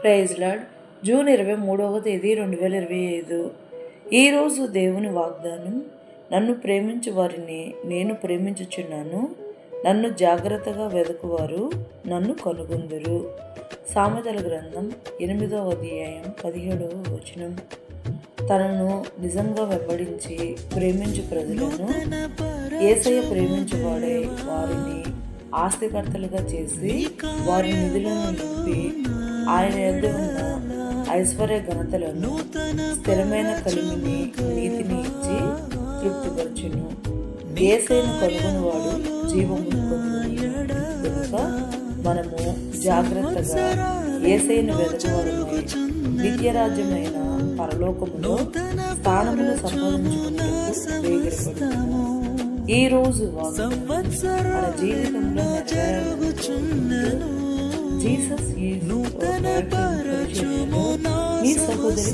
Praise lord. June 23వ తేదీ 2025. ఈరోజు దేవుని వాగ్దానం: నన్ను ప్రేమించు వారిని నేను ప్రేమించుచున్నాను, నన్ను జాగ్రత్తగా వెదకువారు నన్ను కనుగొందురు. సామెతల గ్రంథం 8వ అధ్యాయం 17వ వచనం. తనను నిజంగా వెంబడించి ప్రేమించు ప్రజలను యేసయ్య ప్రేమించువాడే వారిని ఆస్తికర్తలుగా చేసి వారి నిధులను నింపి ఆయన యొద్ద ఉన్న ఐశ్వర్య ఘనతలను స్థిరమైన కలిమిని నీతిని ఇచ్చి తృప్తిపరచును. యేసయ్యను కనుగొనివాడు జీవమును పొందును. కనుక మనము జాగ్రత్తగా యేసయ్యను వెదకవారమై నిత్యరాజ్యమైన పరలోకములో స్థానమును సంపాదించుకునేందుకు వేగిరపడుతున్నాము. ఈ రోజు మన జీవితంలో జీసస్ మీ సహోదరి.